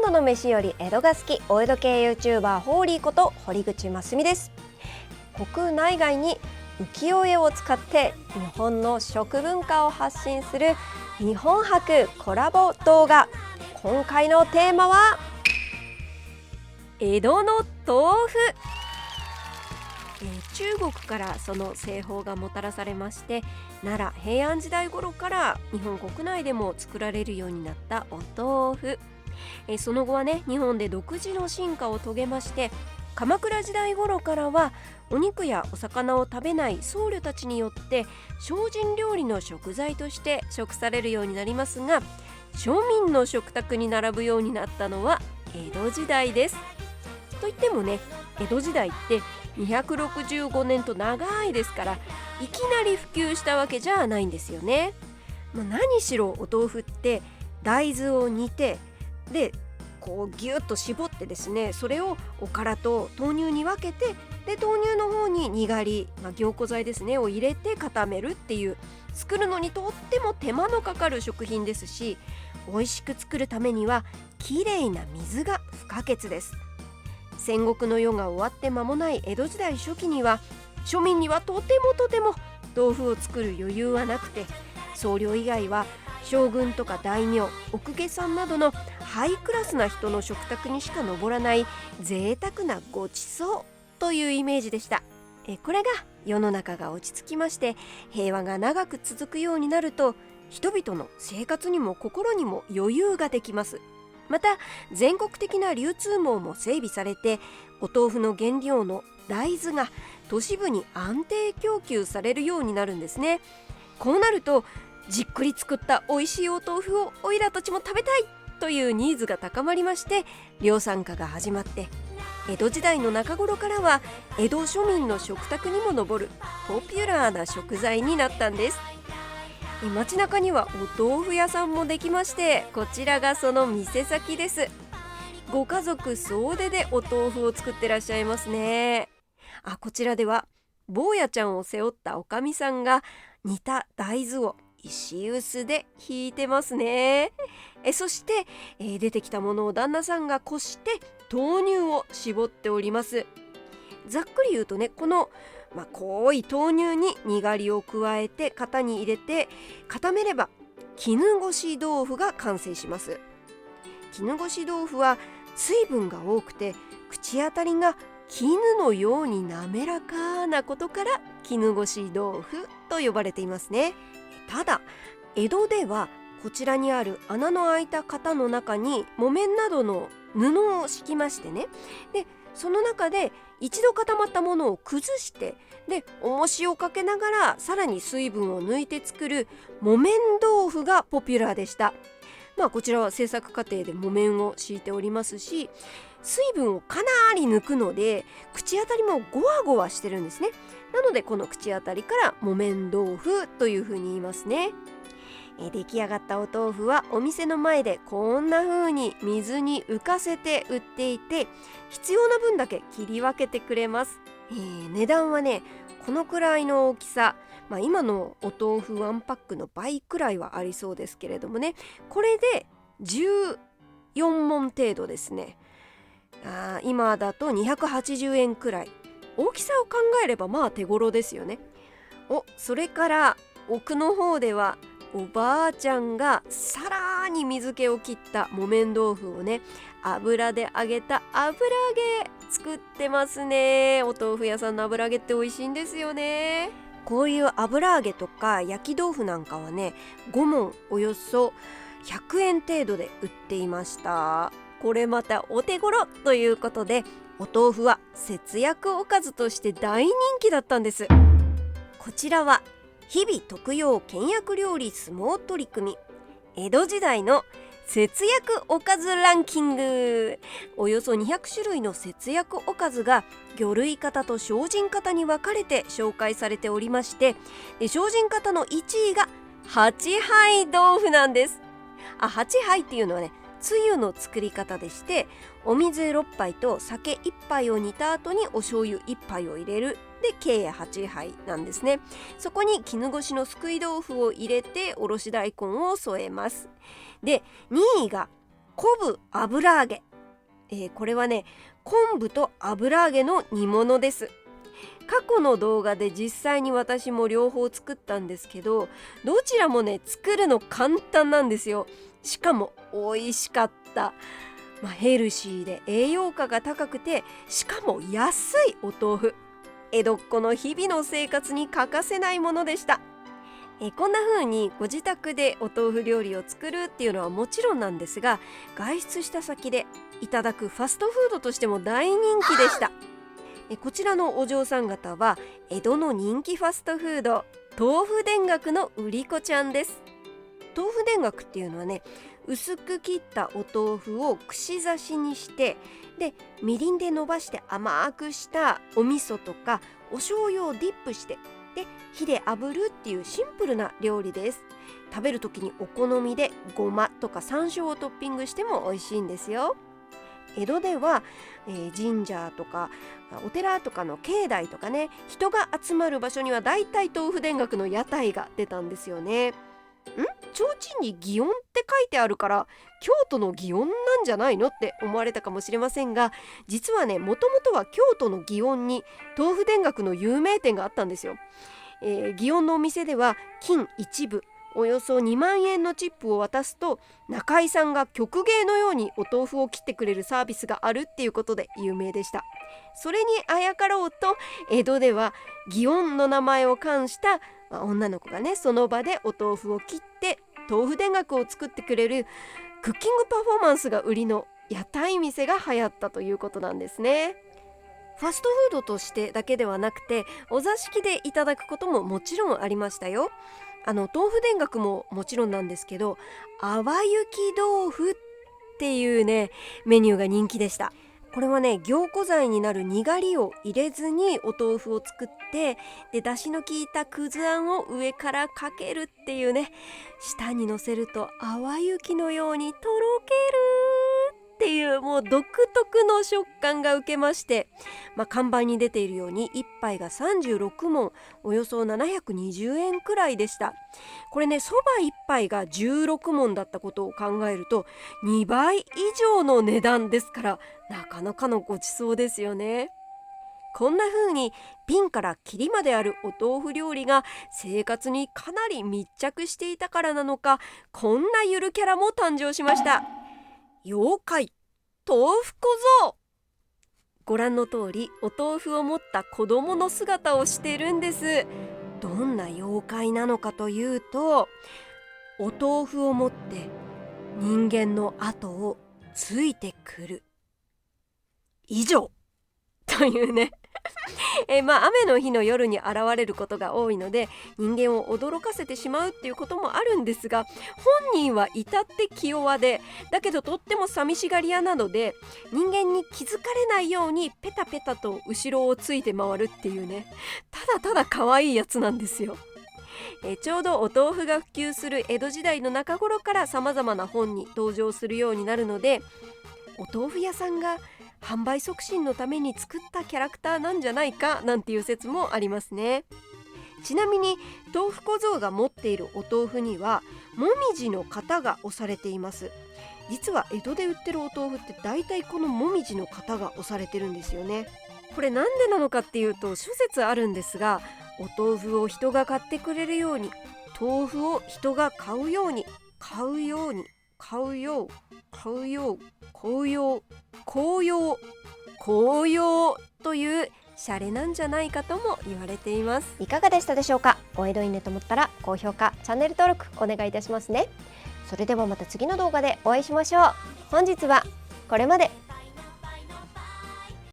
度の飯より江戸が好き、お江戸系 YouTuber ホーリーこと堀口真澄です。国内外に浮世絵を使って日本の食文化を発信する日本博コラボ動画。今回のテーマは江戸の豆腐。中国からその製法がもたらされまして、奈良平安時代頃から日本国内でも作られるようになったお豆腐。その後はね、日本で独自の進化を遂げまして、鎌倉時代頃からはお肉やお魚を食べない僧侶たちによって精進料理の食材として食されるようになりますが、庶民の食卓に並ぶようになったのは江戸時代です。といってもね、江戸時代って265年と長いですから、いきなり普及したわけじゃないんですよね。何しろお豆腐って大豆を煮て、でこうギュッと絞ってですね、それをおからと豆乳に分けて、で豆乳の方ににがり、凝固剤ですねを入れて固めるっていう、作るのにとっても手間のかかる食品ですし、美味しく作るためにはきれいな水が不可欠です。戦国の世が終わって間もない江戸時代初期には、庶民にはとても豆腐を作る余裕はなくて、僧侶以外は将軍とか大名、奥下さんなどのハイクラスな人の食卓にしか上らない贅沢なごちそうというイメージでした。これが世の中が落ち着きまして、平和が長く続くようになると、人々の生活にも心にも余裕ができます。また全国的な流通網も整備されて、お豆腐の原料の大豆が都市部に安定供給されるようになるんですね。こうなると、じっくり作った美味しいお豆腐をおいらたちも食べたいというニーズが高まりまして、量産化が始まって、江戸時代の中頃からは江戸庶民の食卓にも上るポピュラーな食材になったんです。街中にはお豆腐屋さんもできまして、こちらがその店先です。ご家族総出でお豆腐を作ってらっしゃいますね。こちらでは坊やちゃんを背負ったおかみさんが煮た大豆を石臼でひいてますね。そして、出てきたものを旦那さんがこして豆乳を絞っております。ざっくり言うとね、この濃い豆乳ににがりを加えて型に入れて固めれば絹ごし豆腐が完成します。絹ごし豆腐は水分が多くて口当たりが絹のように滑らかなことから絹ごし豆腐と呼ばれていますね。ただ江戸ではこちらにある穴の開いた型の中に木綿などの布を敷きましてね、でその中で一度固まったものを崩して、で重しをかけながらさらに水分を抜いて作る木綿豆腐がポピュラーでした。こちらは製作過程で木綿を敷いておりますし、水分をかなり抜くので口当たりもゴワゴワしてるんですね。なのでこの口当たりから木綿豆腐というふうに言いますね。出来上がったお豆腐はお店の前でこんな風に水に浮かせて売っていて、必要な分だけ切り分けてくれます。値段はね、このくらいの大きさ、今のお豆腐ワンパックの倍くらいはありそうですけれどもね、これで14文程度ですね。今だと280円くらい。大きさを考えれば手頃ですよね。それから奥の方ではおばあちゃんがさらに水気を切った木綿豆腐をね、油で揚げた油揚げ作ってますね。お豆腐屋さんの油揚げって美味しいんですよね。こういう油揚げとか焼き豆腐なんかはね、5文およそ100円程度で売っていました。これまたお手頃ということで、お豆腐は節約おかずとして大人気だったんです。こちらは日々特用倹約料理相撲取り組み、江戸時代の節約おかずランキング。およそ200種類の節約おかずが魚類型と精進型に分かれて紹介されておりまして、精進型の1位が八杯豆腐なんです。八杯っていうのはね、つゆの作り方でして、お水6杯と酒1杯を煮た後にお醤油1杯を入れるで計8杯なんですね。そこに絹ごしのすくい豆腐を入れておろし大根を添えます。で2位が昆布油揚げ、これはね昆布と油揚げの煮物です。過去の動画で実際に私も両方作ったんですけど、どちらもね作るの簡単なんですよ。しかも美味しかった。ヘルシーで栄養価が高くて、しかも安いお豆腐、江戸っ子の日々の生活に欠かせないものでした。こんな風にご自宅でお豆腐料理を作るっていうのはもちろんなんですが、外出した先でいただくファストフードとしても大人気でした。こちらのお嬢さん方は江戸の人気ファストフード豆腐田楽の売り子ちゃんです。豆腐田楽っていうのはね、薄く切ったお豆腐を串刺しにして、でみりんで伸ばして甘くしたお味噌とかお醤油をディップして、で火で炙るっていうシンプルな料理です。食べる時にお好みでごまとか山椒をトッピングしても美味しいんですよ。江戸では、神社とかお寺とかの境内とかね、人が集まる場所にはだいたい豆腐田楽の屋台が出たんですよね。提灯に祇園って書いてあるから京都の祇園なんじゃないのって思われたかもしれませんが、実はねもともとは京都の祇園に豆腐田楽の有名店があったんですよ。祇園のお店では金一部およそ2万円のチップを渡すと、中井さんが曲芸のようにお豆腐を切ってくれるサービスがあるっていうことで有名でした。それにあやかろうと江戸では祇園の名前を冠した女の子がね、その場でお豆腐を切って豆腐田楽を作ってくれるクッキングパフォーマンスが売りの屋台店が流行ったということなんですね。ファストフードとしてだけではなくて、お座敷でいただくことももちろんありましたよ。豆腐田楽ももちろんなんですけど、淡雪豆腐っていうねメニューが人気でした。これはね凝固剤になるにがりを入れずにお豆腐を作って、で出汁の効いたくずあんを上からかけるっていうね、舌にのせると淡雪のようにとろけるっていう、もう独特の食感が受けまして、看板に出ているように1杯が36文、およそ720円くらいでした。これねそば1杯が16文だったことを考えると2倍以上の値段ですから、なかなかのごちそうですよね。こんな風にピンからキリまであるお豆腐料理が生活にかなり密着していたからなのか、こんなゆるキャラも誕生しました。妖怪豆腐小僧。ご覧の通りお豆腐を持った子供の姿をしているんです。どんな妖怪なのかというと、お豆腐を持って人間の後をついてくる以上というね雨の日の夜に現れることが多いので人間を驚かせてしまうっていうこともあるんですが、本人は至って気弱で、だけどとっても寂しがり屋なので、人間に気づかれないようにペタペタと後ろをついて回るっていうね、ただただ可愛いやつなんですよ。ちょうどお豆腐が普及する江戸時代の中頃からさまざまな本に登場するようになるので、お豆腐屋さんが販売促進のために作ったキャラクターなんじゃないかなんていう説もありますね。ちなみに豆腐小僧が持っているお豆腐にはもみじの型が押されています。実は江戸で売ってるお豆腐って大体このもみじの型が押されてるんですよね。これなんでなのかっていうと諸説あるんですが、お豆腐を人が買ってくれるように、豆腐を人が買うように、買うように、紅葉というシャレなんじゃないかとも言われています。いかがでしたでしょうか。お江戸いいねと思ったら高評価、チャンネル登録お願いいたしますね。それではまた次の動画でお会いしましょう。本日はこれまで。